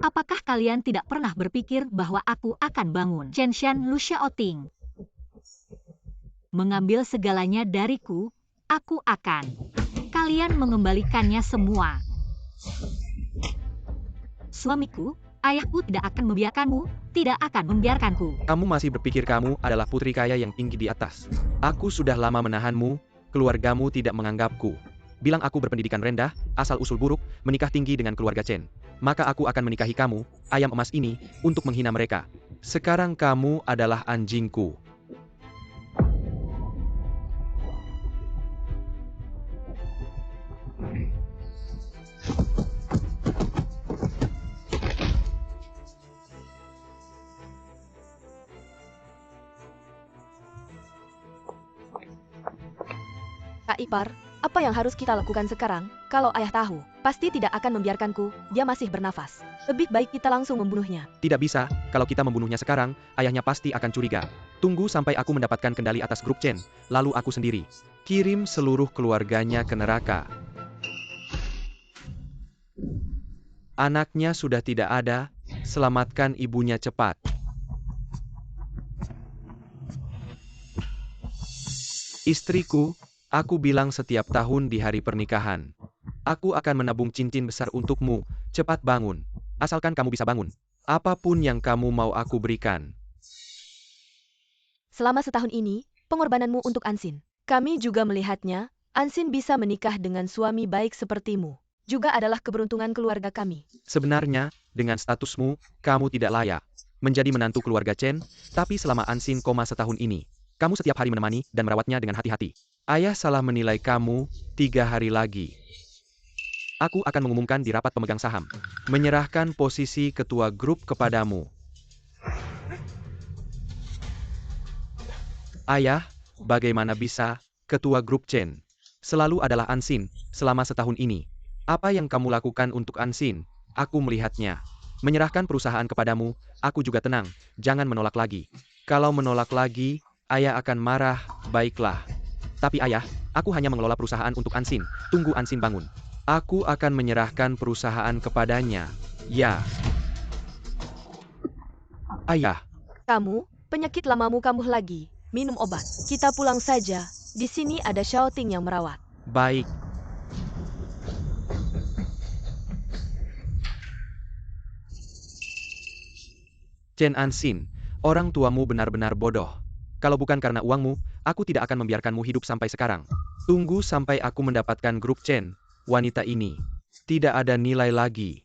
Apakah kalian tidak pernah berpikir bahwa aku akan bangun? Chen Shan Lu Xiaoting. Mengambil segalanya dariku, aku akan. Kalian mengembalikannya semua. Suamiku, ayahku tidak akan membiarkanmu, tidak akan membiarkanku. Kamu masih berpikir kamu adalah putri kaya yang tinggi di atas. Aku sudah lama menahanmu, keluargamu tidak menganggapku. Bilang aku berpendidikan rendah, asal usul buruk, menikah tinggi dengan keluarga Chen. Maka aku akan menikahi kamu, ayam emas ini, untuk menghina mereka. Sekarang kamu adalah anjingku. Kak Ipar, apa yang harus kita lakukan sekarang? Kalau ayah tahu, pasti tidak akan membiarkanku, dia masih bernafas. Lebih baik kita langsung membunuhnya. Tidak bisa, kalau kita membunuhnya sekarang, ayahnya pasti akan curiga. Tunggu sampai aku mendapatkan kendali atas grup Chen, lalu aku sendiri. Kirim seluruh keluarganya ke neraka. Anaknya sudah tidak ada, selamatkan ibunya cepat. Istriku, aku bilang setiap tahun di hari pernikahan. Aku akan menabung cincin besar untukmu, cepat bangun. Asalkan kamu bisa bangun. Apapun yang kamu mau aku berikan. Selama setahun ini, pengorbananmu untuk Ansin. Kami juga melihatnya, Ansin bisa menikah dengan suami baik sepertimu. Juga adalah keberuntungan keluarga kami. Sebenarnya, dengan statusmu, kamu tidak layak menjadi menantu keluarga Chen, tapi selama Ansin koma setahun ini, kamu setiap hari menemani dan merawatnya dengan hati-hati. Ayah salah menilai kamu 3 hari lagi. Aku akan mengumumkan di rapat pemegang saham. Menyerahkan posisi ketua grup kepadamu. Ayah, bagaimana bisa, ketua grup Chen selalu adalah Ansin selama setahun ini. Apa yang kamu lakukan untuk Ansin? Aku melihatnya. Menyerahkan perusahaan kepadamu, aku juga tenang, jangan menolak lagi. Kalau menolak lagi, ayah akan marah, baiklah. Tapi ayah, aku hanya mengelola perusahaan untuk Ansin, tunggu Ansin bangun. Aku akan menyerahkan perusahaan kepadanya. Ya. Ayah. Kamu, penyakit lamamu kambuh lagi. Minum obat. Kita pulang saja. Di sini ada Xiaoting yang merawat. Baik. Chen Ansin, orang tuamu benar-benar bodoh. Kalau bukan karena uangmu, aku tidak akan membiarkanmu hidup sampai sekarang. Tunggu sampai aku mendapatkan grup Chen. Wanita ini tidak ada nilai lagi.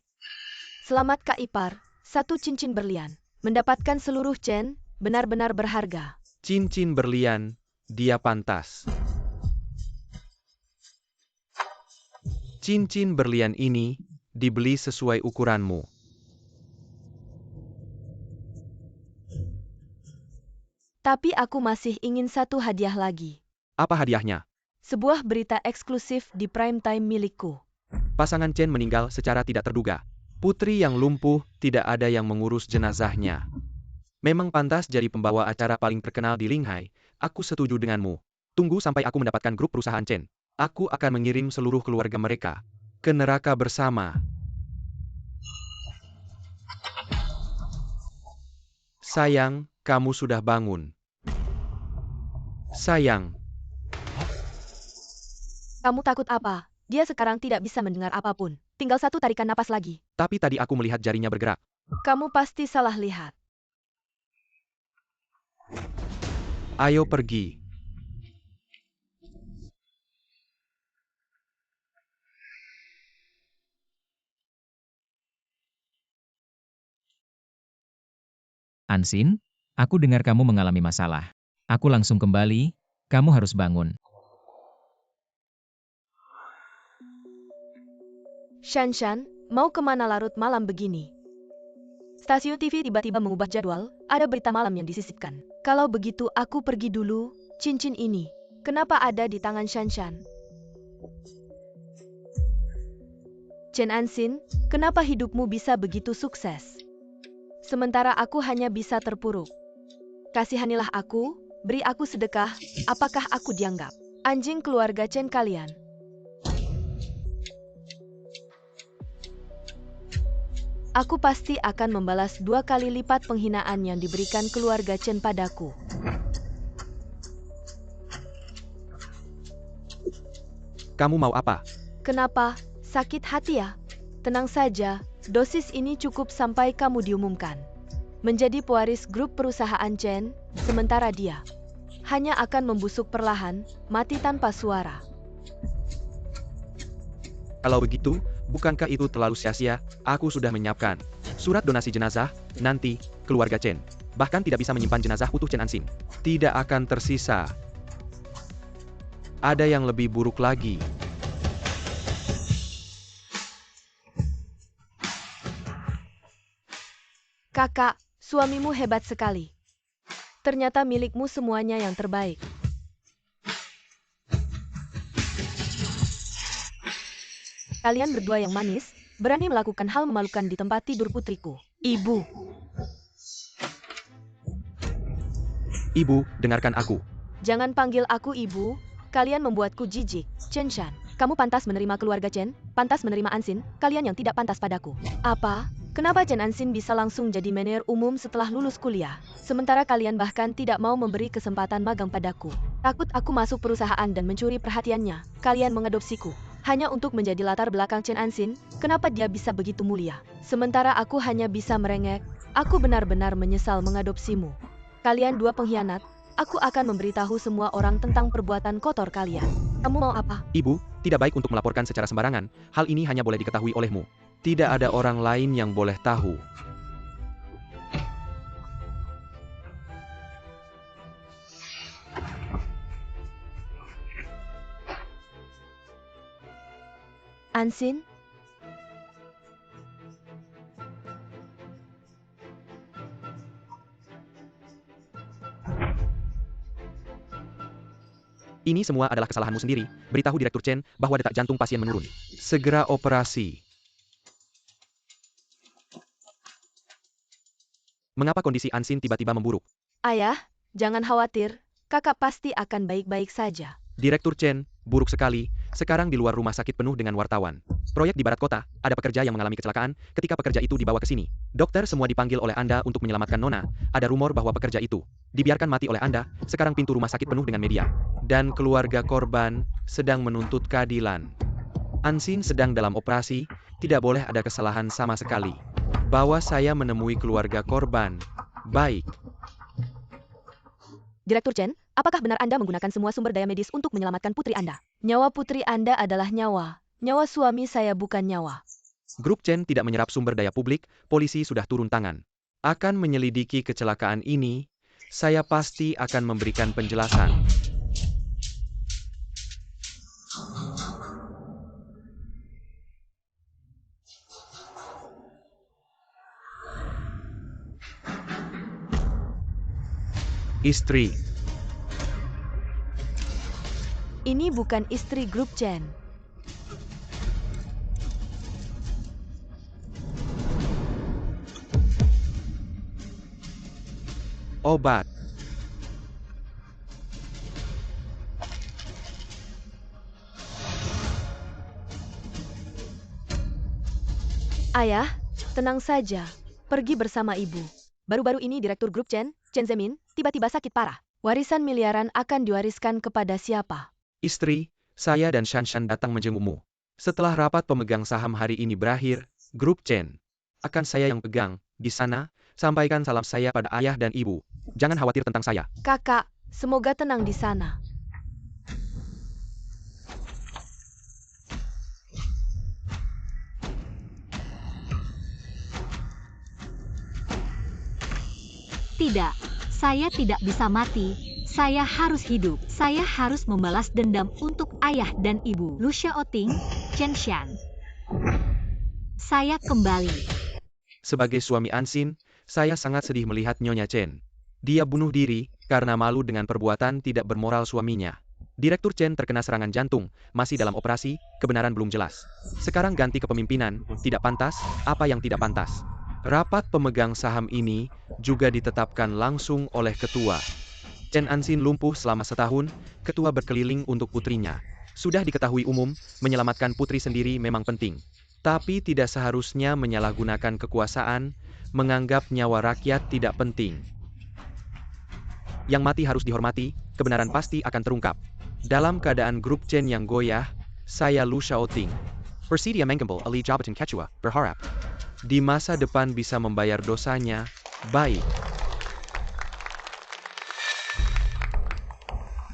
Selamat Kak Ipar, 1 cincin berlian. Mendapatkan seluruh Chen, benar-benar berharga. Cincin berlian, dia pantas. Cincin berlian ini dibeli sesuai ukuranmu. Tapi aku masih ingin 1 hadiah lagi. Apa hadiahnya? Sebuah berita eksklusif di prime time milikku. Pasangan Chen meninggal secara tidak terduga. Putri yang lumpuh, tidak ada yang mengurus jenazahnya. Memang pantas jadi pembawa acara paling terkenal di Linghai. Aku setuju denganmu. Tunggu sampai aku mendapatkan grup perusahaan Chen. Aku akan mengirim seluruh keluarga mereka ke neraka bersama. Sayang, kamu sudah bangun. Sayang. Kamu takut apa? Dia sekarang tidak bisa mendengar apapun. Tinggal 1 tarikan napas lagi. Tapi tadi aku melihat jarinya bergerak. Kamu pasti salah lihat. Ayo pergi. Ansin, aku dengar kamu mengalami masalah. Aku langsung kembali, kamu harus bangun. Shanshan, mau kemana larut malam begini? Stasiun TV tiba-tiba mengubah jadwal, ada berita malam yang disisipkan. Kalau begitu aku pergi dulu, cincin ini. Kenapa ada di tangan Shanshan? Chen Ansin, kenapa hidupmu bisa begitu sukses? Sementara aku hanya bisa terpuruk. Kasihanilah aku, beri aku sedekah, apakah aku dianggap anjing keluarga Chen kalian? Aku pasti akan membalas 2 kali lipat penghinaan yang diberikan keluarga Chen padaku. Kamu mau apa? Kenapa? Sakit hati ya? Tenang saja, dosis ini cukup sampai kamu diumumkan menjadi pewaris grup perusahaan Chen, sementara dia hanya akan membusuk perlahan, mati tanpa suara. Kalau begitu, bukankah itu terlalu sia-sia? Aku sudah menyiapkan surat donasi jenazah, nanti, keluarga Chen bahkan tidak bisa menyimpan jenazah utuh Chen Ansin. Tidak akan tersisa. Ada yang lebih buruk lagi. Kakak, suamimu hebat sekali. Ternyata milikmu semuanya yang terbaik. Kalian berdua yang manis, berani melakukan hal memalukan di tempat tidur putriku. Ibu. Ibu, dengarkan aku. Jangan panggil aku ibu, kalian membuatku jijik. Chen Shan, kamu pantas menerima keluarga Chen, pantas menerima Ansin, kalian yang tidak pantas padaku. Apa? Kenapa Chen Ansin bisa langsung jadi manajer umum setelah lulus kuliah? Sementara kalian bahkan tidak mau memberi kesempatan magang padaku. Takut aku masuk perusahaan dan mencuri perhatiannya, kalian mengadopsiku. Hanya untuk menjadi latar belakang Chen Ansin, kenapa dia bisa begitu mulia? Sementara aku hanya bisa merengek, aku benar-benar menyesal mengadopsimu. Kalian dua pengkhianat, aku akan memberitahu semua orang tentang perbuatan kotor kalian. Kamu mau apa? Ibu, tidak baik untuk melaporkan secara sembarangan. Hal ini hanya boleh diketahui olehmu. Tidak ada orang lain yang boleh tahu. Ansin? Ini semua adalah kesalahanmu sendiri. Beritahu Direktur Chen bahwa detak jantung pasien menurun. Segera operasi. Mengapa kondisi Ansin tiba-tiba memburuk? Ayah, jangan khawatir, kakak pasti akan baik-baik saja. Direktur Chen, buruk sekali. Sekarang di luar rumah sakit penuh dengan wartawan. Proyek di barat kota, ada pekerja yang mengalami kecelakaan ketika pekerja itu dibawa ke sini. Dokter semua dipanggil oleh Anda untuk menyelamatkan Nona. Ada rumor bahwa pekerja itu dibiarkan mati oleh Anda. Sekarang pintu rumah sakit penuh dengan media. Dan keluarga korban sedang menuntut keadilan. Ansin sedang dalam operasi, tidak boleh ada kesalahan sama sekali. Bawa saya menemui keluarga korban. Baik. Direktur Chen, apakah benar Anda menggunakan semua sumber daya medis untuk menyelamatkan putri Anda? Nyawa putri Anda adalah nyawa. Nyawa suami saya bukan nyawa. Grup Chen tidak menyerap sumber daya publik, polisi sudah turun tangan. Akan menyelidiki kecelakaan ini, saya pasti akan memberikan penjelasan. Istri. Ini bukan istri grup Chen. Obat. Ayah, tenang saja. Pergi bersama ibu. Baru-baru ini Direktur Grup Chen, Chen Zemin, tiba-tiba sakit parah. Warisan miliaran akan diwariskan kepada siapa? Istri, saya dan Shanshan datang menjengukmu. Setelah rapat pemegang saham hari ini berakhir, Grup Chen akan saya yang pegang. Di sana, sampaikan salam saya pada ayah dan ibu. Jangan khawatir tentang saya. Kakak, semoga tenang di sana. Tidak, saya tidak bisa mati. Saya harus hidup. Saya harus membalas dendam untuk ayah dan ibu. Lu Xiaoting, Chen Shan. Saya kembali. Sebagai suami Ansin, saya sangat sedih melihat Nyonya Chen. Dia bunuh diri karena malu dengan perbuatan tidak bermoral suaminya. Direktur Chen terkena serangan jantung, masih dalam operasi, kebenaran belum jelas. Sekarang ganti kepemimpinan, tidak pantas, apa yang tidak pantas. Rapat pemegang saham ini juga ditetapkan langsung oleh ketua. Chen Ansin lumpuh selama setahun, ketua berkeliling untuk putrinya. Sudah diketahui umum, menyelamatkan putri sendiri memang penting. Tapi tidak seharusnya menyalahgunakan kekuasaan, menganggap nyawa rakyat tidak penting. Yang mati harus dihormati, kebenaran pasti akan terungkap. Dalam keadaan grup Chen yang goyah, saya Lu Shaoting, Persidia Menggembel Ali Jabatan Ketua, berharap di masa depan bisa membayar dosanya, baik.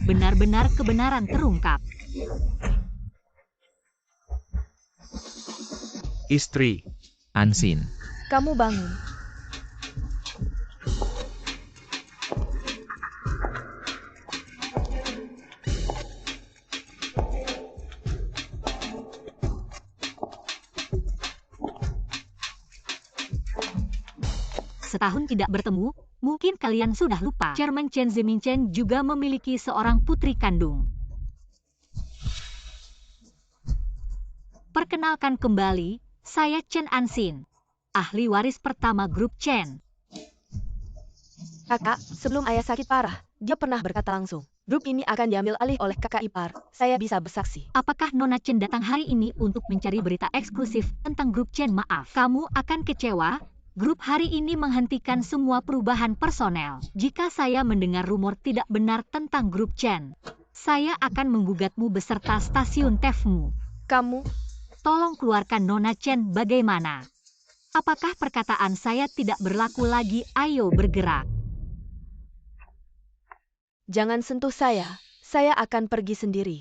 Benar-benar kebenaran terungkap. Istri, Ansin, Kamu bangun. Setahun tidak bertemu, mungkin kalian sudah lupa. Chairman Chen Ziminchen juga memiliki seorang putri kandung. Perkenalkan kembali, saya Chen Ansin, ahli waris pertama grup Chen. Kakak, sebelum ayah sakit parah, dia pernah berkata langsung, grup ini akan diambil alih oleh kakak ipar. Saya bisa bersaksi. Apakah Nona Chen datang hari ini untuk mencari berita eksklusif tentang grup Chen? Maaf, kamu akan kecewa. Grup hari ini menghentikan semua perubahan personel. Jika saya mendengar rumor tidak benar tentang grup Chen, saya akan menggugatmu beserta stasiun TEF-mu. Kamu, Tolong keluarkan Nona Chen bagaimana? Apakah perkataan saya tidak berlaku lagi? Ayo bergerak. jangan sentuh saya akan pergi sendiri.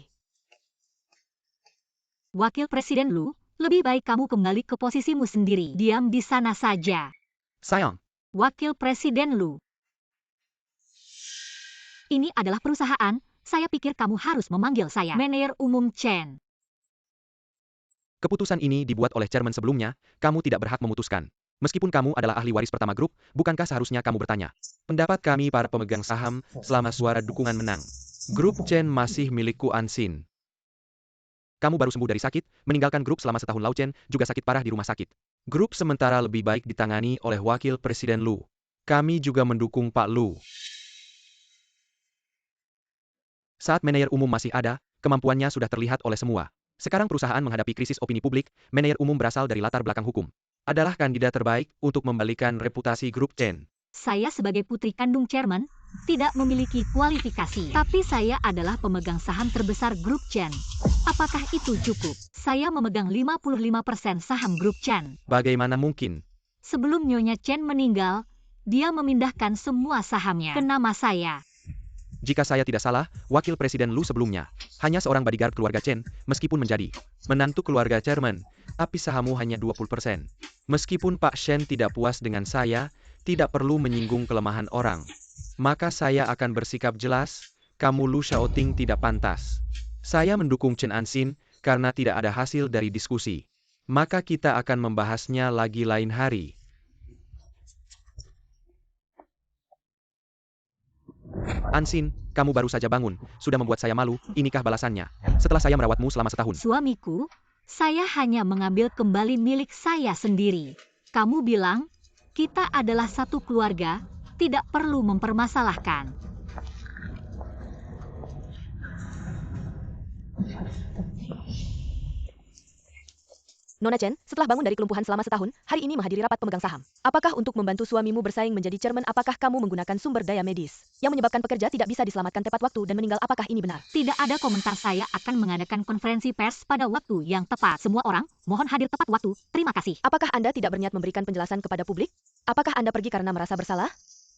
Wakil Presiden Lu, lebih baik kamu kembali ke posisimu sendiri. Diam di sana saja. sayang, Wakil Presiden Lu. Ini adalah perusahaan, saya pikir kamu harus memanggil saya Manajer Umum Chen. keputusan ini dibuat oleh chairman sebelumnya, kamu tidak berhak memutuskan. Meskipun kamu adalah ahli waris pertama grup, bukankah seharusnya kamu bertanya? Pendapat kami para pemegang saham, selama suara dukungan menang. Grup Chen masih milikku Ansin. Kamu baru sembuh dari sakit, meninggalkan grup selama setahun. Lau Chen juga sakit parah di rumah sakit. Grup sementara lebih baik ditangani oleh Wakil Presiden Lu. Kami juga mendukung Pak Lu. Saat manajer umum masih ada, kemampuannya sudah terlihat oleh semua. Sekarang perusahaan menghadapi krisis opini publik, manajer umum berasal dari latar belakang hukum. Adalah kandidat terbaik untuk membalikan reputasi grup Chen. Saya sebagai putri kandung chairman, tidak memiliki kualifikasi. Tapi saya adalah pemegang saham terbesar grup Chen. Apakah itu cukup? Saya memegang 55% saham grup Chen. Bagaimana mungkin? Sebelum Nyonya Chen meninggal, dia memindahkan semua sahamnya ke nama saya. Jika saya tidak salah, Wakil Presiden Lu sebelumnya hanya seorang bodyguard keluarga Chen, meskipun menjadi menantu keluarga chairman, tapi sahammu hanya 20%. Meskipun Pak Shen tidak puas dengan saya, tidak perlu menyinggung kelemahan orang. Maka saya akan bersikap jelas, kamu Lu Shaoting tidak pantas. Saya mendukung Chen Ansin, karena tidak ada hasil dari diskusi. Maka kita akan membahasnya lagi lain hari. Ansin, kamu baru saja bangun, sudah membuat saya malu, inikah balasannya? Setelah saya merawatmu selama setahun. Suamiku, saya hanya mengambil kembali milik saya sendiri. Kamu bilang, kita adalah satu keluarga, tidak perlu mempermasalahkan. Nona Chen, setelah bangun dari kelumpuhan selama setahun, hari ini menghadiri rapat pemegang saham. Apakah untuk membantu suamimu bersaing menjadi chairman, apakah kamu menggunakan sumber daya medis yang menyebabkan pekerja tidak bisa diselamatkan tepat waktu dan meninggal? Apakah ini benar? Tidak ada komentar. Saya akan mengadakan konferensi pers pada waktu yang tepat. Semua orang, mohon hadir tepat waktu. Terima kasih. Apakah Anda tidak berniat memberikan penjelasan kepada publik? Apakah Anda pergi karena merasa bersalah?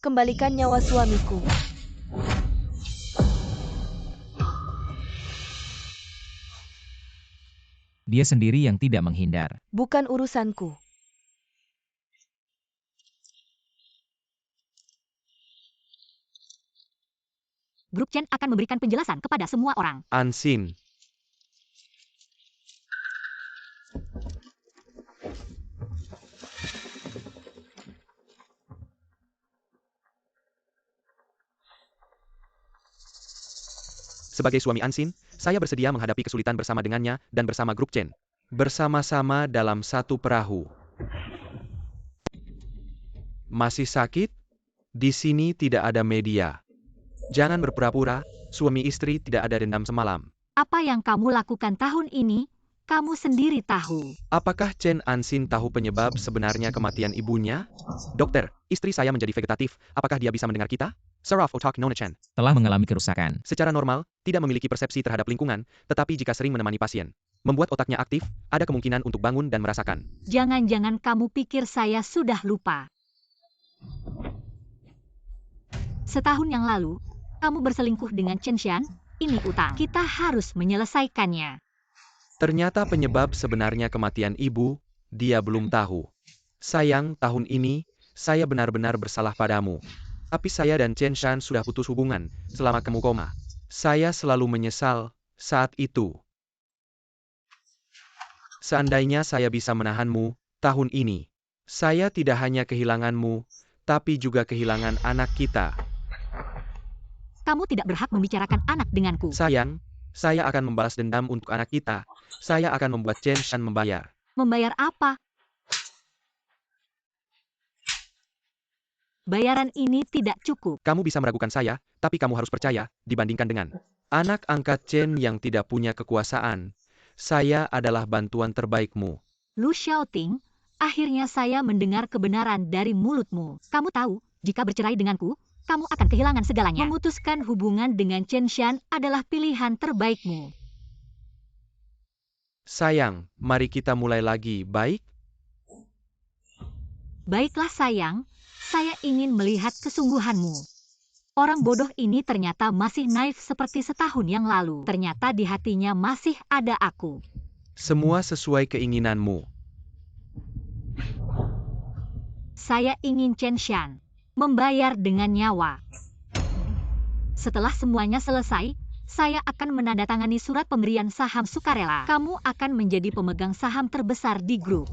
Kembalikan nyawa suamiku. dia sendiri yang tidak menghindar. Bukan urusanku. Grup Chen akan memberikan penjelasan kepada semua orang. Ansin. Sebagai suami Ansin, saya bersedia menghadapi kesulitan bersama dengannya dan bersama grup Chen. Bersama-sama dalam satu perahu. Masih sakit? Di sini tidak ada media. Jangan berpura-pura, suami istri tidak ada dendam semalam. Apa yang kamu lakukan tahun ini? kamu sendiri tahu. Apakah Chen Ansin tahu penyebab sebenarnya kematian ibunya? Dokter, istri saya menjadi vegetatif. Apakah dia bisa mendengar kita? Saraf otak Nona Chen. Telah mengalami kerusakan. Secara normal, tidak memiliki persepsi terhadap lingkungan, tetapi jika sering menemani pasien, membuat otaknya aktif, ada kemungkinan untuk bangun dan merasakan. Jangan-jangan kamu pikir saya sudah lupa. Setahun yang lalu, kamu berselingkuh dengan Chen Xian. Ini utang. Kita harus menyelesaikannya. Ternyata penyebab sebenarnya kematian ibu, dia belum tahu. Sayang, tahun ini, saya benar-benar bersalah padamu. Tapi saya dan Chen Shan sudah putus hubungan, selama kamu koma. Saya selalu menyesal, saat itu. Seandainya saya bisa menahanmu, tahun ini. Saya tidak hanya kehilanganmu, tapi juga kehilangan anak kita. Kamu tidak berhak membicarakan anak denganku. Sayang, saya akan membalas dendam untuk anak kita. Saya akan membuat Chen Shan membayar. Membayar apa? Bayaran ini tidak cukup. Kamu bisa meragukan saya, tapi kamu harus percaya, dibandingkan dengan anak angkat Chen yang tidak punya kekuasaan. Saya adalah bantuan terbaikmu. Lu Xiaoting, akhirnya saya mendengar kebenaran dari mulutmu. Kamu tahu, jika bercerai denganku, kamu akan kehilangan segalanya. Memutuskan hubungan dengan Chen Shan adalah pilihan terbaikmu. Sayang, mari kita mulai lagi, baik? Baiklah sayang, saya ingin melihat kesungguhanmu. Orang bodoh ini ternyata masih naif seperti setahun yang lalu. Ternyata di hatinya masih ada aku. Semua sesuai keinginanmu. Saya ingin Chen Shan membayar dengan nyawa. Setelah semuanya selesai, saya akan menandatangani surat pemberian saham sukarela. Kamu akan menjadi pemegang saham terbesar di grup.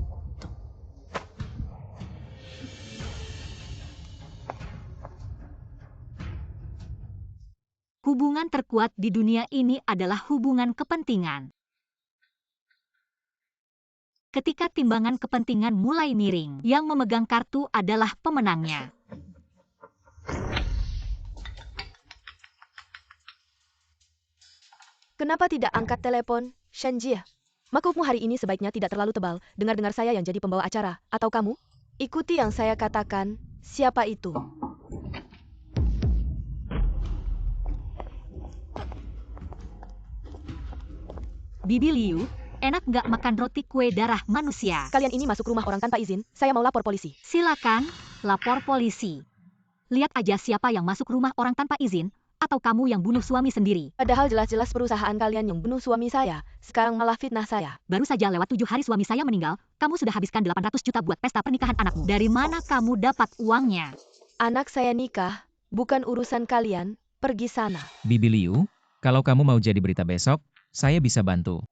Hubungan terkuat di dunia ini adalah hubungan kepentingan. Ketika timbangan kepentingan mulai miring, yang memegang kartu adalah pemenangnya. Kenapa tidak angkat telepon, Shanjie? Maklummu hari ini sebaiknya tidak terlalu tebal. Dengar-dengar saya yang jadi pembawa acara. Atau kamu? Ikuti yang saya katakan. Siapa itu? Bibi Liu, enak nggak makan roti kue darah manusia? Kalian ini masuk rumah orang tanpa izin. Saya mau lapor polisi. Silakan, lapor polisi. Lihat aja siapa yang masuk rumah orang tanpa izin, atau kamu yang bunuh suami sendiri. Padahal jelas-jelas perusahaan kalian yang bunuh suami saya. Sekarang malah fitnah saya. Baru saja lewat 7 hari suami saya meninggal, kamu sudah habiskan 800 juta buat pesta pernikahan anakmu. Dari mana kamu dapat uangnya? Anak saya nikah, bukan urusan kalian. Pergi sana. Bibi Liu, kalau kamu mau jadi berita besok, saya bisa bantu.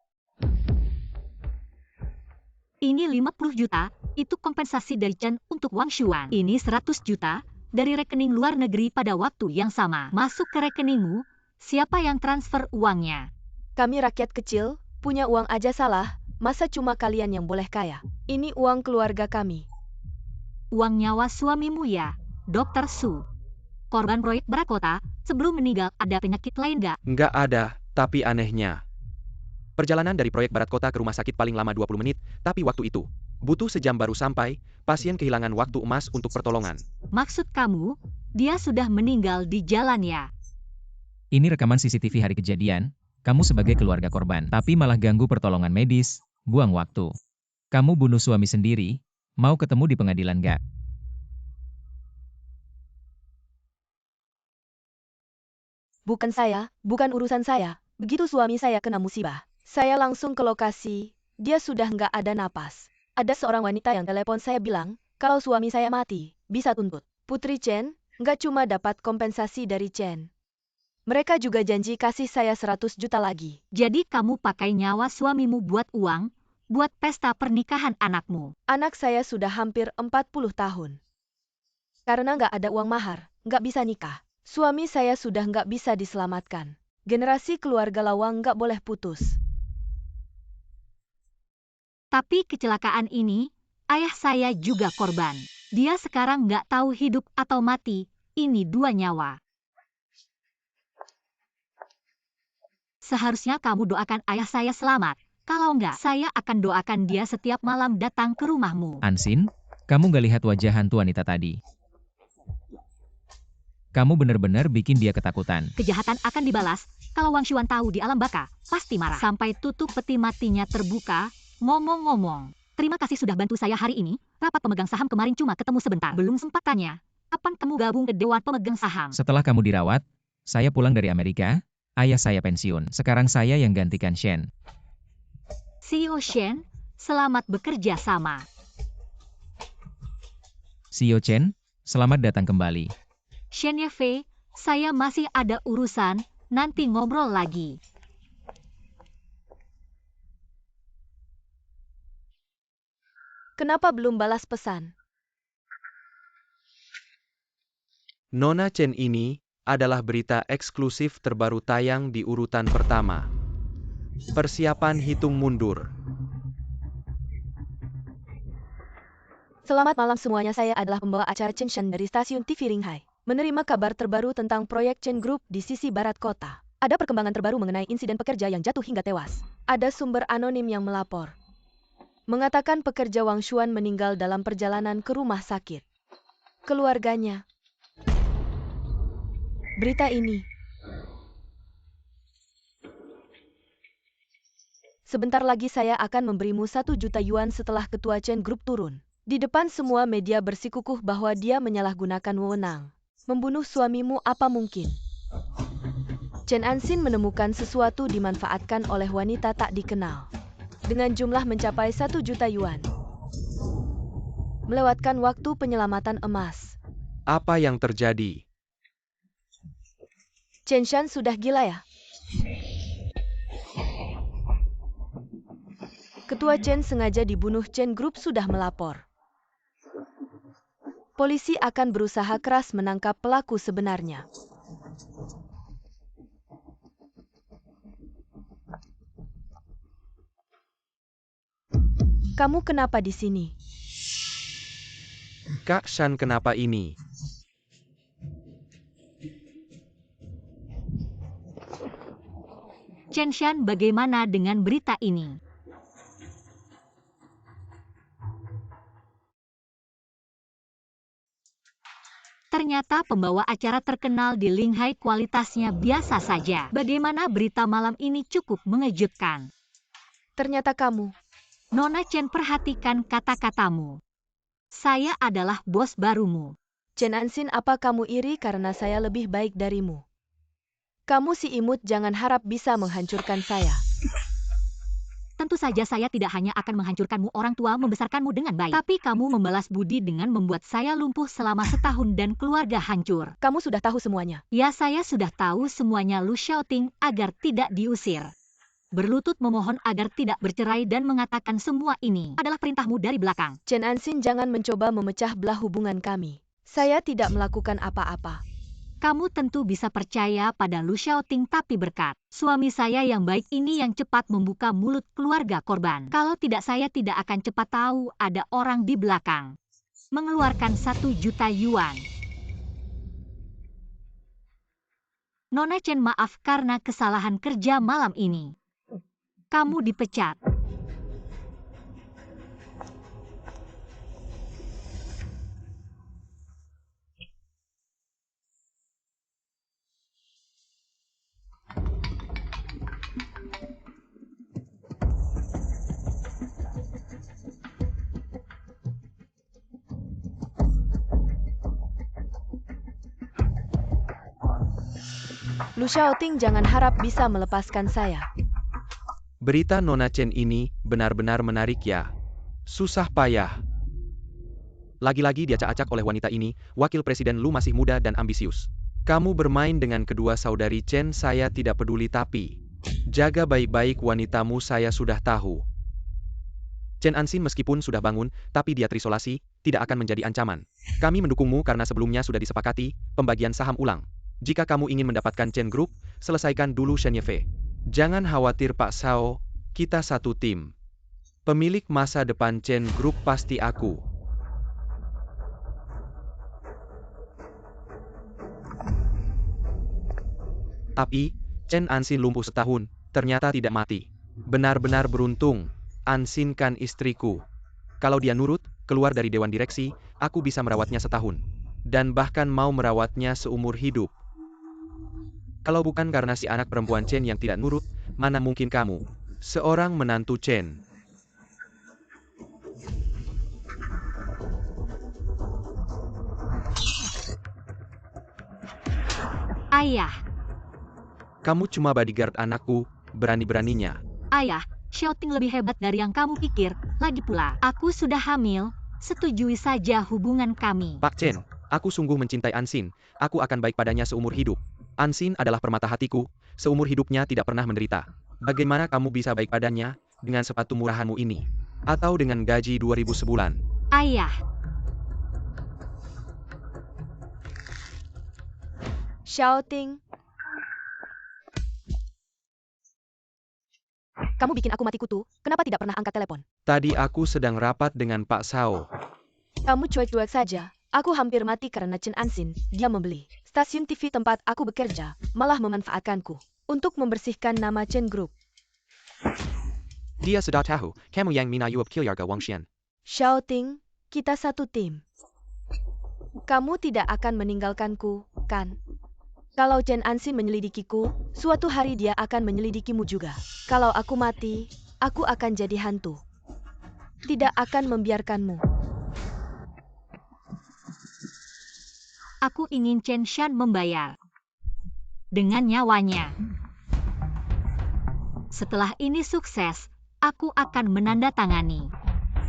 Ini 50 juta, itu kompensasi dari Chen untuk Wang Xuan. Ini 100 juta, dari rekening luar negeri pada waktu yang sama. Masuk ke rekeningmu, siapa yang transfer uangnya? Kami rakyat kecil, punya uang aja salah, masa cuma kalian yang boleh kaya? Ini uang keluarga kami. Uang nyawa suamimu ya, Dr. Su. Korban proyek Brakota, sebelum meninggal ada penyakit lain nggak? Nggak ada, tapi anehnya. Perjalanan dari proyek Barat Kota ke rumah sakit paling lama 20 menit, tapi waktu itu, butuh sejam baru sampai, pasien kehilangan waktu emas untuk pertolongan. Maksud kamu, dia sudah meninggal di jalan ya? Ini rekaman CCTV hari kejadian, kamu sebagai keluarga korban, tapi malah ganggu pertolongan medis, buang waktu. Kamu bunuh suami sendiri, mau ketemu di pengadilan nggak? Bukan saya, bukan urusan saya. Begitu suami saya kena musibah, saya langsung ke lokasi, dia sudah nggak ada napas. Ada seorang wanita yang telepon saya bilang, kalau suami saya mati, bisa tuntut. Putri Chen, nggak cuma dapat kompensasi dari Chen. Mereka juga janji kasih saya 100 juta lagi. Jadi kamu pakai nyawa suamimu buat uang, buat pesta pernikahan anakmu. Anak saya sudah hampir 40 tahun. Karena nggak ada uang mahar, nggak bisa nikah. Suami saya sudah nggak bisa diselamatkan. Generasi keluarga Lawang nggak boleh putus. Tapi kecelakaan ini, ayah saya juga korban. Dia sekarang nggak tahu hidup atau mati, ini 2 nyawa. Seharusnya kamu doakan ayah saya selamat, Kalau enggak, saya akan doakan dia setiap malam datang ke rumahmu. Ansin, kamu gak lihat wajah hantu wanita tadi? Kamu benar-benar bikin dia ketakutan. Kejahatan akan dibalas. Kalau Wang Xuan tahu di alam baka, pasti marah. Sampai tutup peti matinya terbuka. Ngomong-ngomong, terima kasih sudah bantu saya hari ini. Rapat pemegang saham kemarin cuma ketemu sebentar. Belum sempat tanya. Kapan kamu gabung ke Dewan Pemegang Saham? Setelah kamu dirawat, saya pulang dari Amerika, ayah saya pensiun. Sekarang saya yang gantikan Shen. CEO Shen, selamat bekerja sama. CEO Chen, selamat datang kembali. Shen Yefei, saya masih ada urusan, nanti ngobrol lagi. Kenapa belum balas pesan? Nona Chen ini adalah berita eksklusif terbaru tayang di urutan pertama. Persiapan hitung mundur. Selamat malam semuanya, saya adalah pembawa acara Chen Shan dari stasiun TV Ringhai. Menerima kabar terbaru tentang proyek Chen Group di sisi barat kota. Ada perkembangan terbaru mengenai insiden pekerja yang jatuh hingga tewas. Ada sumber anonim yang melapor. Mengatakan pekerja Wang Xuan meninggal dalam perjalanan ke rumah sakit. Keluarganya. Berita ini. Sebentar lagi saya akan memberimu 1 juta yuan setelah ketua Chen Group turun. Di depan semua media bersikukuh bahwa dia menyalahgunakan wewenang. Membunuh suamimu apa mungkin? Chen Ansin menemukan sesuatu dimanfaatkan oleh wanita tak dikenal. Dengan jumlah mencapai 1 juta yuan. Melewatkan waktu penyelamatan emas. Apa yang terjadi? Chen Shan sudah gila ya? Ketua Chen sengaja dibunuh. Chen Group sudah melapor. Polisi akan berusaha keras menangkap pelaku sebenarnya. Kamu kenapa di sini? Kak Shan kenapa ini? Chen Shan, bagaimana dengan berita ini? Ternyata pembawa acara terkenal di Linghai kualitasnya biasa saja. Bagaimana berita malam ini cukup mengejutkan. Ternyata kamu. Nona Chen, perhatikan kata-katamu. Saya adalah bos barumu. Chen Ansin, apa kamu iri karena saya lebih baik darimu? Kamu si imut, jangan harap bisa menghancurkan saya. Tentu saja saya tidak hanya akan menghancurkanmu. Orang tua membesarkanmu dengan baik. Tapi kamu membalas budi dengan membuat saya lumpuh selama setahun dan keluarga hancur. Kamu sudah tahu semuanya. Ya, saya sudah tahu semuanya Lu Xiaoting agar tidak diusir. Berlutut memohon agar tidak bercerai dan mengatakan semua ini adalah perintahmu dari belakang. Chen Ansin, jangan mencoba memecah belah hubungan kami. Saya tidak melakukan apa-apa. Kamu tentu bisa percaya pada Lu Xiaoting, tapi berkat suami saya yang baik ini yang cepat membuka mulut keluarga korban. Kalau tidak, saya tidak akan cepat tahu ada orang di belakang. Mengeluarkan 1 juta yuan. Nona Chen, maaf karena kesalahan kerja malam ini. Kamu dipecat. Lu Xiaoting, jangan harap bisa melepaskan saya. Berita Nona Chen ini benar-benar menarik ya. Susah payah. Lagi-lagi diacak-acak oleh wanita ini. Wakil Presiden Lu masih muda dan ambisius. Kamu bermain dengan kedua saudari Chen, saya tidak peduli, tapi jaga baik-baik wanitamu, saya sudah tahu. Chen Ansin meskipun sudah bangun, tapi dia terisolasi, tidak akan menjadi ancaman. Kami mendukungmu karena sebelumnya sudah disepakati, pembagian saham ulang. Jika kamu ingin mendapatkan Chen Group, selesaikan dulu Shen Yefei. Jangan khawatir Pak Sao, kita satu tim. Pemilik masa depan Chen Group pasti aku. Tapi, Chen Ansin lumpuh setahun, ternyata tidak mati. Benar-benar beruntung, Ansin kan istriku. Kalau dia nurut, keluar dari dewan direksi, aku bisa merawatnya setahun. Dan bahkan mau merawatnya seumur hidup. Kalau bukan karena si anak perempuan Chen yang tidak nurut, mana mungkin kamu, seorang menantu Chen. Ayah, Kamu cuma bodyguard anakku, berani-beraninya. ayah, Xiaoting lebih hebat dari yang kamu pikir. Lagi pula, aku sudah hamil. Setujui saja hubungan kami. Pak Chen, aku sungguh mencintai Ansin, aku akan baik padanya seumur hidup. Ansin adalah permata hatiku, seumur hidupnya tidak pernah menderita. Bagaimana kamu bisa baik padanya, dengan sepatu murahanmu ini? Atau dengan gaji 2000 sebulan? Ayah, Xiaoting. Kamu bikin aku mati kutu, kenapa tidak pernah angkat telepon? Tadi aku sedang rapat dengan Pak Sao. Kamu cuek-cuek saja. Aku hampir mati karena Chen Ansin. Dia membeli stasiun TV tempat aku bekerja, malah memanfaatkanku untuk membersihkan nama Chen Group. Dia sudah tahu, kamu yang minayuap keluarga Wangxian. Xiaoting, kita satu tim. Kamu tidak akan meninggalkanku, kan? Kalau Chen Ansin menyelidikiku, suatu hari dia akan menyelidikimu juga. Kalau aku mati, aku akan jadi hantu. Tidak akan membiarkanmu. aku ingin Chen Shan membayar. Dengan nyawanya. Setelah ini sukses, aku akan menandatangani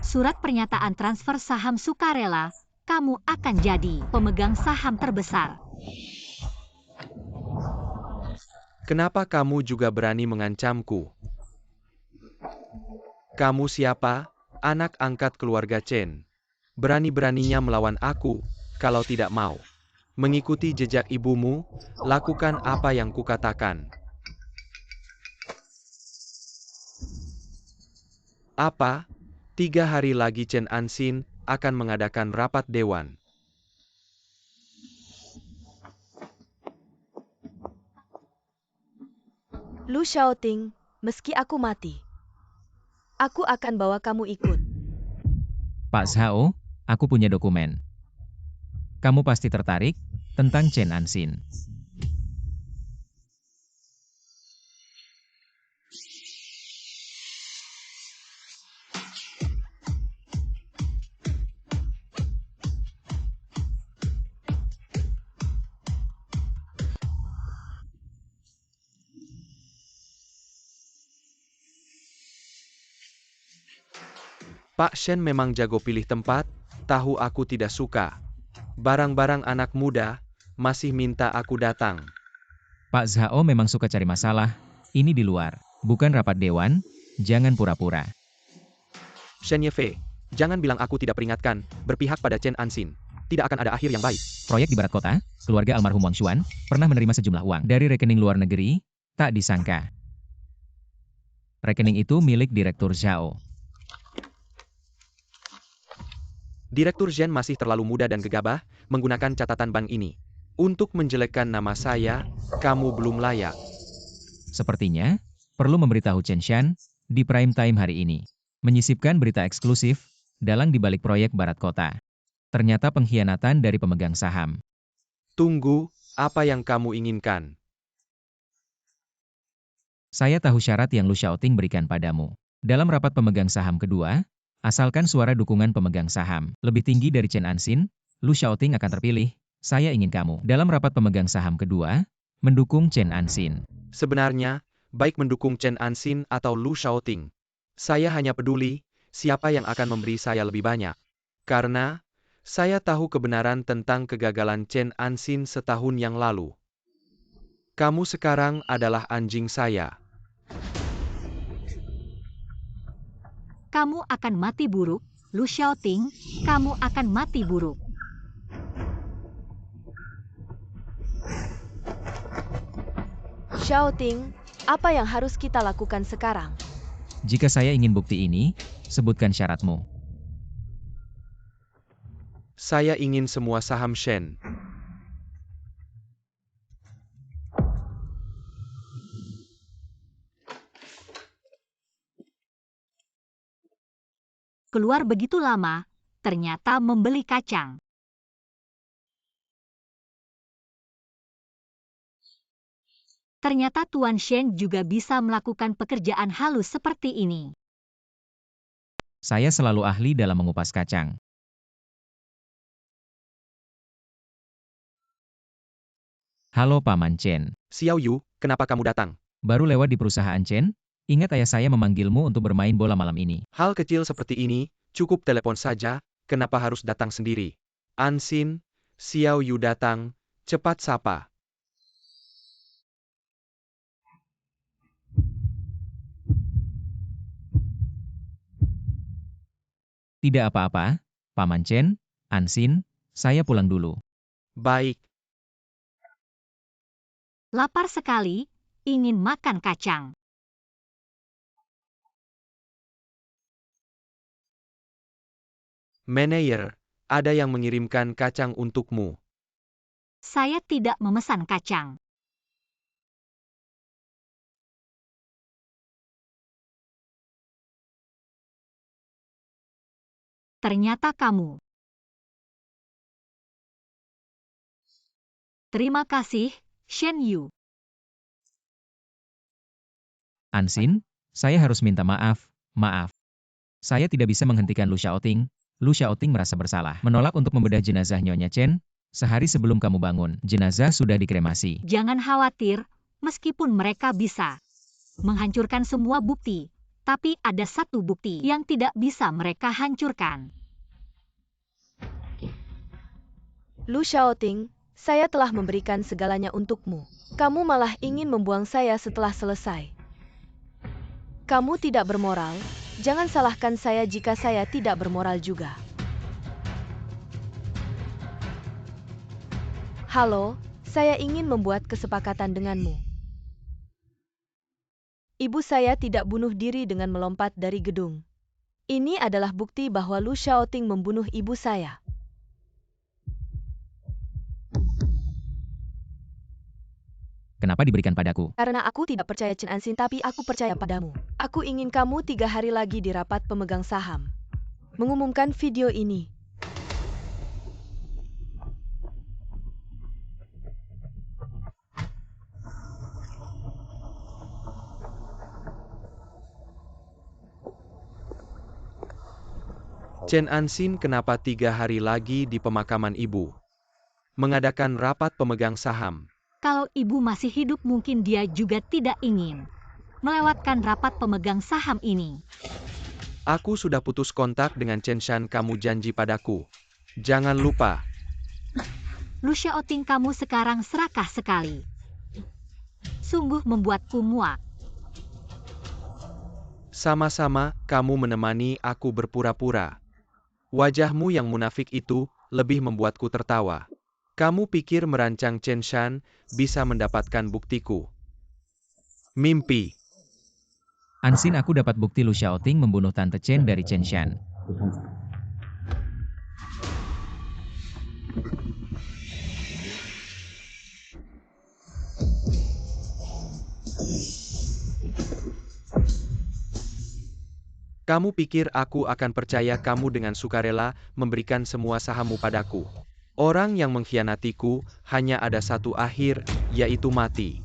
surat pernyataan transfer saham sukarela. Kamu akan jadi pemegang saham terbesar. Kenapa kamu juga berani mengancamku? Kamu siapa? Anak angkat keluarga Chen. Berani-beraninya melawan aku, kalau tidak mau mengikuti jejak ibumu, lakukan apa yang kukatakan. Apa? 3 hari lagi Chen Ansin akan mengadakan rapat dewan. Lu Xiaoting, meski aku mati, aku akan bawa kamu ikut. Pak Zhao, aku punya dokumen. Kamu pasti tertarik tentang Chen Ansin. Pak Shen memang jago pilih tempat, tahu aku tidak suka. Barang-barang anak muda, masih minta aku datang. Pak Zhao memang suka cari masalah. Ini di luar, bukan rapat dewan. Jangan pura-pura. Shen Yefei, jangan bilang aku tidak peringatkan, berpihak pada Chen Ansin. Tidak akan ada akhir yang baik. Proyek di barat kota, keluarga almarhum Wang Xuan, pernah menerima sejumlah uang dari rekening luar negeri. Tak disangka, rekening itu milik Direktur Zhao. Direktur Zhen masih terlalu muda dan gegabah, menggunakan catatan bank ini. Untuk menjelekkan nama saya, kamu belum layak. Sepertinya, perlu memberitahu Chen Shan di prime time hari ini. Menyisipkan berita eksklusif, dalang dibalik proyek barat kota. Ternyata pengkhianatan dari pemegang saham. Tunggu, apa yang kamu inginkan? Saya tahu syarat yang Lu Xiaoting berikan padamu. Dalam rapat pemegang saham kedua, asalkan suara dukungan pemegang saham lebih tinggi dari Chen Ansin, Lu Xiaoting akan terpilih. Saya ingin kamu, dalam rapat pemegang saham kedua, mendukung Chen Ansin. Sebenarnya, baik mendukung Chen Ansin atau Lu Xiaoting. Saya hanya peduli, siapa yang akan memberi saya lebih banyak. Karena, saya tahu kebenaran tentang kegagalan Chen Ansin setahun yang lalu. Kamu sekarang adalah anjing saya. Kamu akan mati buruk, Lu Xiaoting, kamu akan mati buruk. Xiaoting, apa yang harus kita lakukan sekarang? Jika saya ingin bukti ini, sebutkan syaratmu. Saya ingin semua saham Shen. keluar begitu lama, ternyata membeli kacang. Ternyata Tuan Shen juga bisa melakukan pekerjaan halus seperti ini. Saya selalu ahli dalam mengupas kacang. Halo Paman Chen. Xiao Yu, kenapa kamu datang? Baru lewat di perusahaan Chen? Ingat ayah saya memanggilmu untuk bermain bola malam ini. Hal kecil seperti ini, cukup telepon saja, kenapa harus datang sendiri? Ansin, Xiao Yu datang, cepat sapa. Tidak apa-apa, Paman Chen, Ansin, saya pulang dulu. Baik, Lapar sekali, ingin makan kacang. Manayer, ada yang mengirimkan kacang untukmu. Saya tidak memesan kacang. Ternyata kamu. Terima kasih, Shen Yu. Ansin, saya harus minta maaf, maaf. Saya tidak bisa menghentikan Lu Xiaoting. Lu Xiaoting merasa bersalah. Menolak untuk membedah jenazah Nyonya Chen. Sehari sebelum kamu bangun, jenazah sudah dikremasi. Jangan khawatir, meskipun mereka bisa menghancurkan semua bukti, tapi ada satu bukti yang tidak bisa mereka hancurkan. Lu Xiaoting, saya telah memberikan segalanya untukmu. Kamu malah ingin membuang saya setelah selesai. Kamu tidak bermoral, jangan salahkan saya jika saya tidak bermoral juga. Halo, saya ingin membuat kesepakatan denganmu. Ibu saya tidak bunuh diri dengan melompat dari gedung. Ini adalah bukti bahwa Lu Xiaoting membunuh ibu saya. Kenapa diberikan padaku? Karena aku tidak percaya Chen Ansin tapi aku percaya padamu. Aku ingin kamu 3 hari lagi di rapat pemegang saham. Mengumumkan video ini. Chen Ansin kenapa 3 hari lagi di pemakaman ibu? Mengadakan rapat pemegang saham. Kalau ibu masih hidup mungkin dia juga tidak ingin melewatkan rapat pemegang saham ini. Aku sudah putus kontak dengan Chen Shan, kamu janji padaku. Jangan lupa. Lu Xiaoting, kamu sekarang serakah sekali. Sungguh membuatku muak. Sama-sama, kamu menemani aku berpura-pura. Wajahmu yang munafik itu lebih membuatku tertawa. Kamu pikir merancang Chen Shan bisa mendapatkan buktiku? Mimpi. Ansin, aku dapat bukti Lu Xiaoting membunuh Tante Chen dari Chen Shan. Kamu pikir aku akan percaya kamu dengan sukarela memberikan semua sahammu padaku? Orang yang mengkhianatiku hanya ada satu akhir, yaitu mati.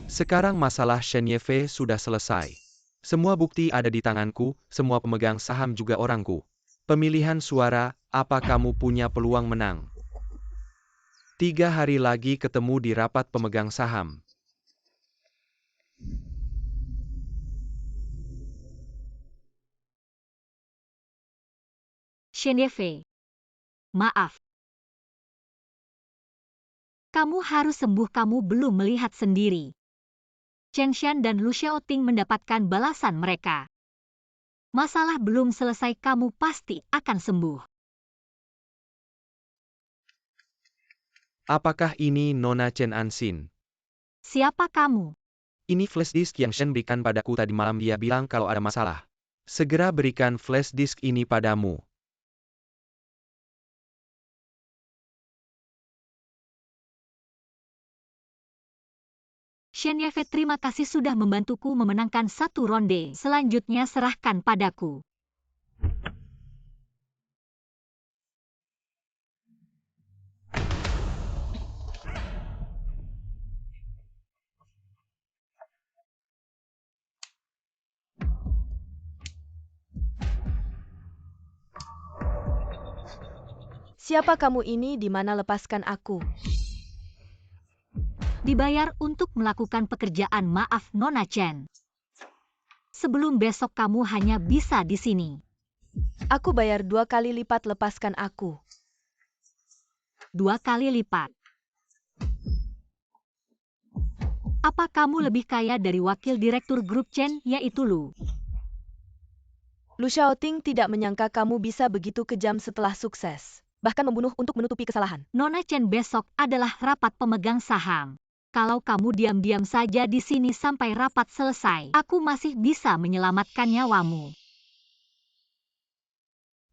Sekarang masalah Shen Yefei sudah selesai. Semua bukti ada di tanganku, semua pemegang saham juga orangku. Pemilihan suara, apa kamu punya peluang menang? 3 hari lagi ketemu di rapat pemegang saham. Shen Yefei. Maaf. Kamu harus sembuh, kamu belum melihat sendiri. Chen Shan dan Lu Xiaoting mendapatkan balasan mereka. Masalah belum selesai, kamu pasti akan sembuh. Apakah ini Nona Chen Ansin? Siapa kamu? Ini flash disk yang Shen berikan padaku tadi malam. Dia bilang kalau ada masalah. Segera berikan flash disk ini padamu. Shen Yefei, terima kasih sudah membantuku memenangkan satu ronde. Selanjutnya serahkan padaku. Siapa kamu ini? Di mana? Lepaskan aku. Dibayar untuk melakukan pekerjaan. Maaf, Nona Chen. Sebelum besok kamu hanya bisa di sini. Aku bayar 2 kali lipat. Lepaskan aku. 2 kali lipat. Apa kamu lebih kaya dari wakil direktur grup Chen, yaitu Lu? Lu Xiaoting tidak menyangka kamu bisa begitu kejam setelah sukses. Bahkan membunuh untuk menutupi kesalahan. Nona Chen, besok adalah rapat pemegang saham. Kalau kamu diam-diam saja di sini sampai rapat selesai, aku masih bisa menyelamatkan nyawamu.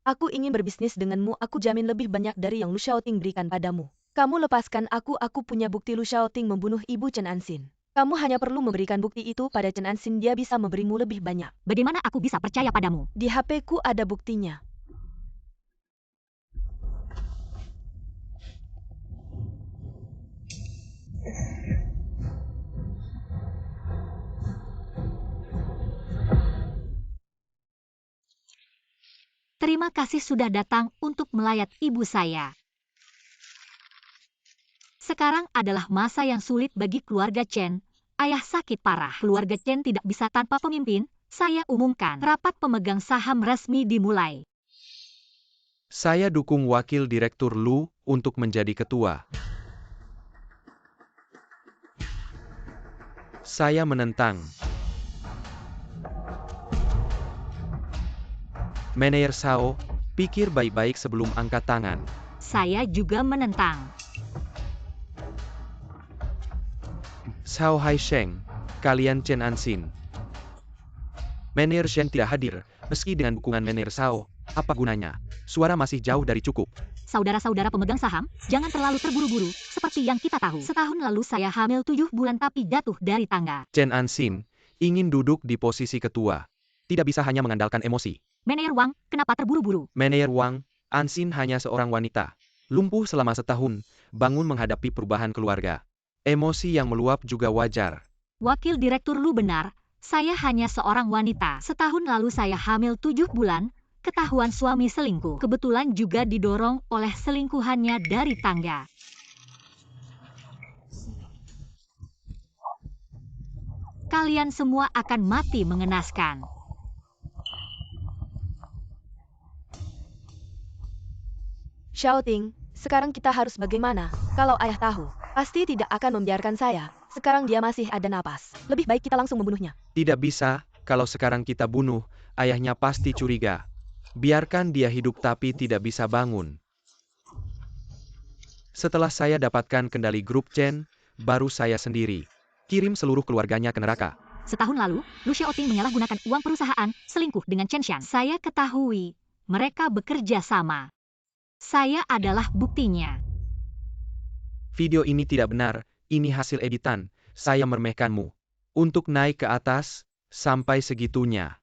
Aku ingin berbisnis denganmu. Aku jamin lebih banyak dari yang Lu Xiaoting berikan padamu. Kamu lepaskan aku. Aku punya bukti Lu Xiaoting membunuh ibu Chen Anxin. Kamu hanya perlu memberikan bukti itu pada Chen Anxin. Dia bisa memberimu lebih banyak. Bagaimana aku bisa percaya padamu? Di HP-ku ada buktinya. Terima kasih sudah datang untuk melayat ibu saya. Sekarang adalah masa yang sulit bagi keluarga Chen. Ayah sakit parah. Keluarga Chen tidak bisa tanpa pemimpin. Saya umumkan, rapat pemegang saham resmi dimulai. Saya dukung wakil direktur Lu untuk menjadi ketua. Saya menentang. Manajer Shao, pikir baik-baik sebelum angkat tangan. Saya juga menentang. Shao Haisheng, kalian Chen Anxin. Manajer Shen tidak hadir, meski dengan dukungan manajer Shao, apa gunanya? Suara masih jauh dari cukup. Saudara-saudara pemegang saham, jangan terlalu terburu-buru. Seperti yang kita tahu, setahun lalu saya hamil 7 bulan tapi jatuh dari tangga. Chen Anxin ingin duduk di posisi ketua. Tidak bisa hanya mengandalkan emosi. Manajer Wang, kenapa terburu-buru? Manajer Wang, Anxin hanya seorang wanita. Lumpuh selama setahun, bangun menghadapi perubahan keluarga. Emosi yang meluap juga wajar. Wakil direktur Lu benar, saya hanya seorang wanita. Setahun lalu saya hamil 7 bulan, ketahuan suami selingkuh. Kebetulan juga didorong oleh selingkuhannya dari tangga. Kalian semua akan mati mengenaskan. Xiaoting, sekarang kita harus bagaimana? Kalau ayah tahu, pasti tidak akan membiarkan saya. Sekarang dia masih ada napas. Lebih baik kita langsung membunuhnya. Tidak bisa, kalau sekarang kita bunuh, ayahnya pasti curiga. Biarkan dia hidup tapi tidak bisa bangun. Setelah saya dapatkan kendali grup Chen, baru saya sendiri. Kirim seluruh keluarganya ke neraka. Setahun lalu, Lu Xiaoting menyalahgunakan uang perusahaan, selingkuh dengan Chen Xiang. Saya ketahui, mereka bekerja sama. Saya adalah buktinya. Video ini tidak benar, ini hasil editan, saya meremehkanmu. Untuk naik ke atas, sampai segitunya.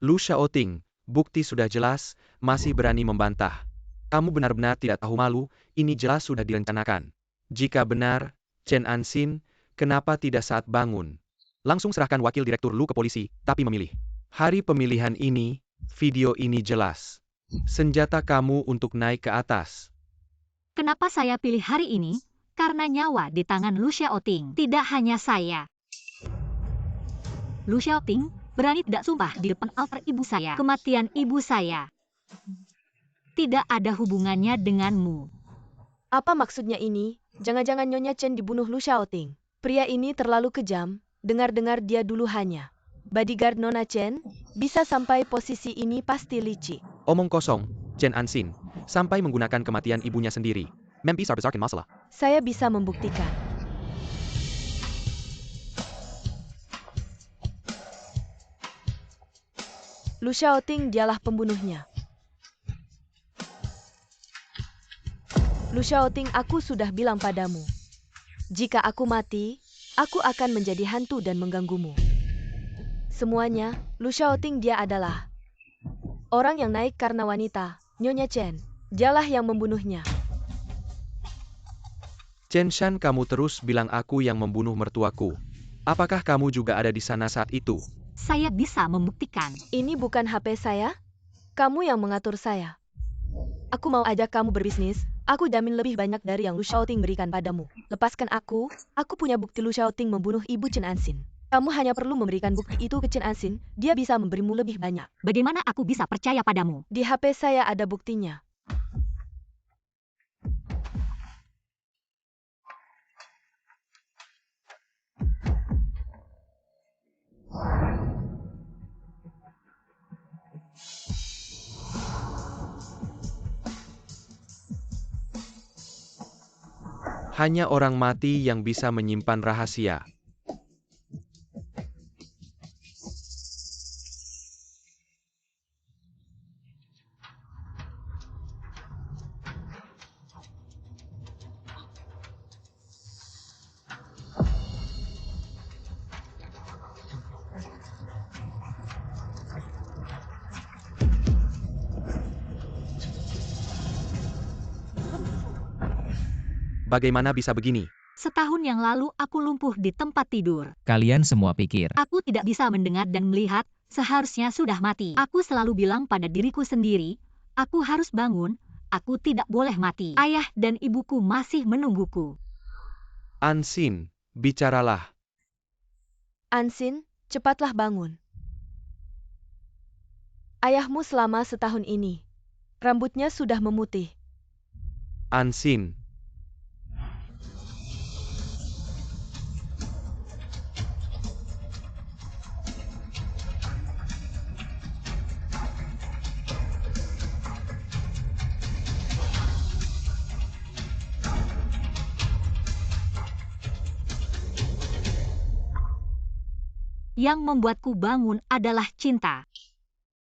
Lu Xiaoting, bukti sudah jelas, masih berani membantah. Kamu benar-benar tidak tahu malu, ini jelas sudah direncanakan. Jika benar, Chen Anxin, kenapa tidak saat bangun? Langsung serahkan wakil direktur Lu ke polisi, tapi memilih. Hari pemilihan ini, video ini jelas. Senjata kamu untuk naik ke atas. Kenapa saya pilih hari ini? Karena nyawa di tangan Lu Xiaoting. Tidak hanya saya. Lu Xiaoting berani tidak sumpah di depan altar ibu saya. Kematian ibu saya tidak ada hubungannya denganmu. Apa maksudnya ini? Jangan-jangan Nyonya Chen dibunuh Lu Xiaoting. Pria ini terlalu kejam. Dengar-dengar dia dulu hanya bodyguard Nona Chen. Bisa sampai posisi ini pasti licik. Omong kosong, Chen Anxin, sampai menggunakan kematian ibunya sendiri. Mempi besar-besarkan masalah. Saya bisa membuktikan. Lu Xiaoting dialah pembunuhnya. Lu Xiaoting, aku sudah bilang padamu. Jika aku mati, aku akan menjadi hantu dan mengganggumu. Semuanya, Lu Xiaoting dia adalah orang yang naik karena wanita, Nyonya Chen. Dialah yang membunuhnya. Chen Shan, kamu terus bilang aku yang membunuh mertuaku. Apakah kamu juga ada di sana saat itu? Saya bisa membuktikan. Ini bukan HP saya. Kamu yang mengatur saya. Aku mau ajak kamu berbisnis. Aku jamin lebih banyak dari yang Lu Xiaoting berikan padamu. Lepaskan aku punya bukti Lu Xiaoting membunuh Ibu Chen Anxin. Kamu hanya perlu memberikan bukti itu ke Chen Anxin, dia bisa memberimu lebih banyak. Bagaimana aku bisa percaya padamu? Di HP saya ada buktinya. Hanya orang mati yang bisa menyimpan rahasia. Bagaimana bisa begini? Setahun yang lalu aku lumpuh di tempat tidur. Kalian semua pikir, Aku tidak bisa mendengar dan melihat, seharusnya sudah mati. Aku selalu bilang pada diriku sendiri, aku harus bangun, aku tidak boleh mati. Ayah dan ibuku masih menungguku. Anxin, bicaralah. Anxin, cepatlah bangun. Ayahmu selama setahun ini. Rambutnya sudah memutih. Anxin. Yang membuatku bangun adalah cinta.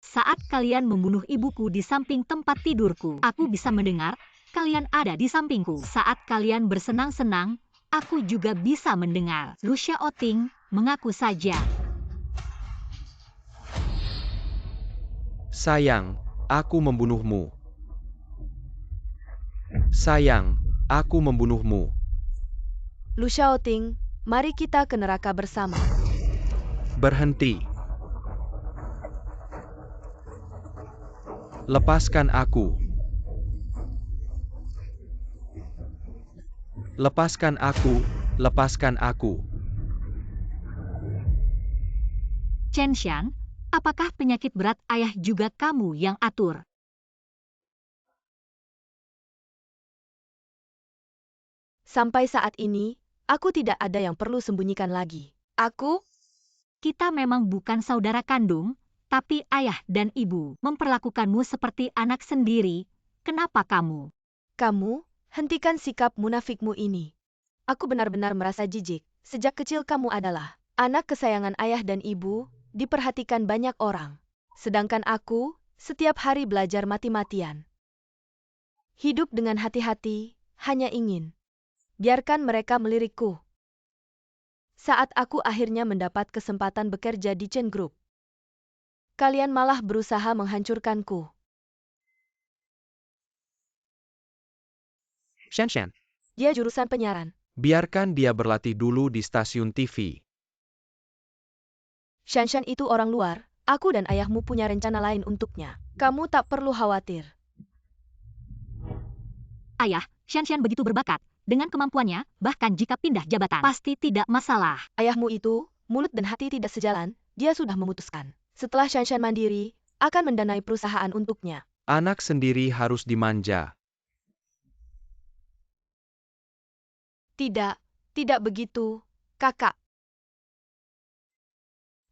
Saat kalian membunuh ibuku di samping tempat tidurku, aku bisa mendengar, kalian ada di sampingku. Saat kalian bersenang-senang, aku juga bisa mendengar. Lu Xiaoting, mengaku saja. Sayang, aku membunuhmu. Sayang, aku membunuhmu. Lu Xiaoting, mari kita ke neraka bersama. Berhenti. Lepaskan aku. Lepaskan aku, lepaskan aku. Chen Shan, apakah penyakit berat ayah juga kamu yang atur? Sampai saat ini, aku tidak ada yang perlu sembunyikan lagi. Kita memang bukan saudara kandung, tapi ayah dan ibu memperlakukanmu seperti anak sendiri. Kenapa kamu? Kamu, hentikan sikap munafikmu ini. Aku benar-benar merasa jijik. Sejak kecil kamu adalah anak kesayangan ayah dan ibu, diperhatikan banyak orang. Sedangkan aku, setiap hari belajar mati-matian. Hidup dengan hati-hati, hanya ingin. Biarkan mereka melirikku. Saat aku akhirnya mendapat kesempatan bekerja di Chen Group, kalian malah berusaha menghancurkanku. Shan Shan, Dia jurusan penyiaran. biarkan dia berlatih dulu di stasiun TV. Shanshan itu orang luar, aku dan ayahmu punya rencana lain untuknya. Kamu tak perlu khawatir. Ayah, Shan Shan begitu berbakat. Dengan kemampuannya, bahkan jika pindah jabatan, pasti tidak masalah. Ayahmu itu, mulut dan hati tidak sejalan, dia sudah memutuskan. Setelah Shanshan mandiri, akan mendanai perusahaan untuknya. Anak sendiri harus dimanja. Tidak begitu, kakak.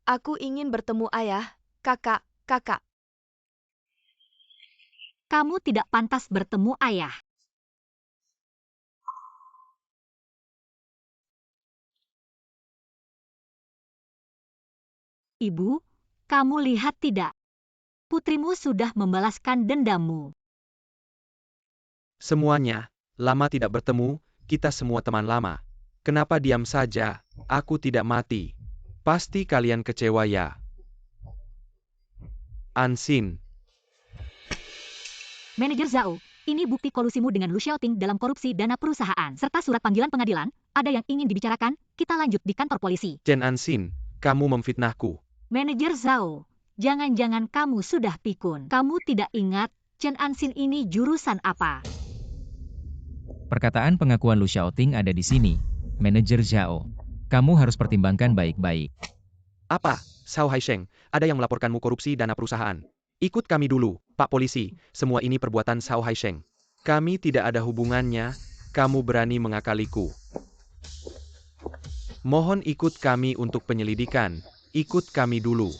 Aku ingin bertemu ayah, kakak. Kamu tidak pantas bertemu ayah. Ibu, kamu lihat tidak? putrimu sudah membalaskan dendammu. Semuanya, lama tidak bertemu, kita semua teman lama. Kenapa diam saja? Aku tidak mati. Pasti kalian kecewa ya. Ansin, Manajer Zhao, ini bukti kolusimu dengan Lu Xiaoting dalam korupsi dana perusahaan, serta surat panggilan pengadilan. Ada yang ingin dibicarakan, kita lanjut di kantor polisi. Chen Ansin, kamu memfitnahku. Manajer Zhao, jangan-jangan kamu sudah pikun. Kamu tidak ingat, Chen Ansin ini jurusan apa? Perkataan pengakuan Lu Xiaoting ada di sini. Manajer Zhao, kamu harus pertimbangkan baik-baik. Apa, Xiao Haisheng, ada yang melaporkanmu korupsi dana perusahaan? Ikut kami dulu, Pak Polisi, semua ini perbuatan Xiao Haisheng. Kami tidak ada hubungannya, kamu berani mengakaliku. Mohon ikut kami untuk penyelidikan, ikut kami dulu.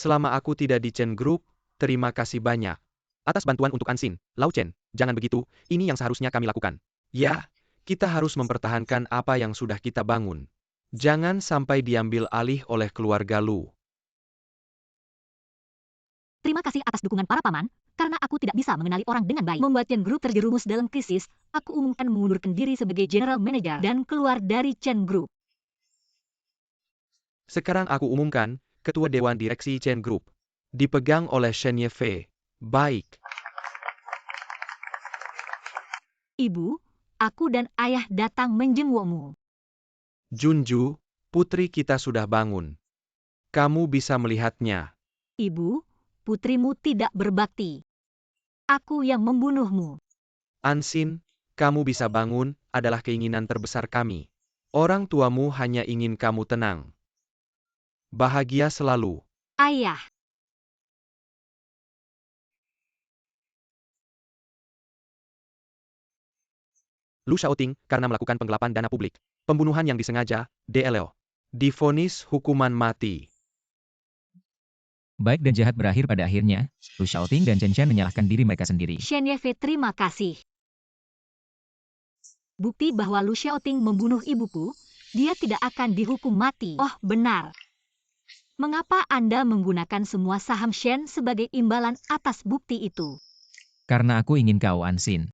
Selama aku tidak di Chen Group, terima kasih banyak. Atas bantuan untuk Ansin, Lau Chen, jangan begitu, ini yang seharusnya kami lakukan. Ya, kita harus mempertahankan apa yang sudah kita bangun. Jangan sampai diambil alih oleh keluarga Lu. Terima kasih atas dukungan para paman, karena aku tidak bisa mengenali orang dengan baik. Membuat Chen Group terjerumus dalam krisis, aku umumkan mengundurkan diri sebagai General Manager dan keluar dari Chen Group. Sekarang aku umumkan, Ketua Dewan Direksi Chen Group. Dipegang oleh Shen Yefei. Baik. Ibu, aku dan ayah datang menjengukmu. Junju, putri kita sudah bangun. Kamu bisa melihatnya. Ibu, putrimu tidak berbakti. Aku yang membunuhmu. Ansin, kamu bisa bangun, adalah keinginan terbesar kami. Orang tuamu hanya ingin kamu tenang. Bahagia selalu. Ayah. Lu Xiaoting, karena melakukan penggelapan dana publik. Pembunuhan yang disengaja, DLO. Divonis hukuman mati. Baik dan jahat berakhir pada akhirnya, Lu Xiaoting dan Chen Chen menyalahkan diri mereka sendiri. Shen Yefei, terima kasih. Bukti bahwa Lu Xiaoting membunuh ibuku, dia tidak akan dihukum mati. Oh, benar. Mengapa Anda menggunakan semua saham Shen sebagai imbalan atas bukti itu? Karena aku ingin kau Ansin.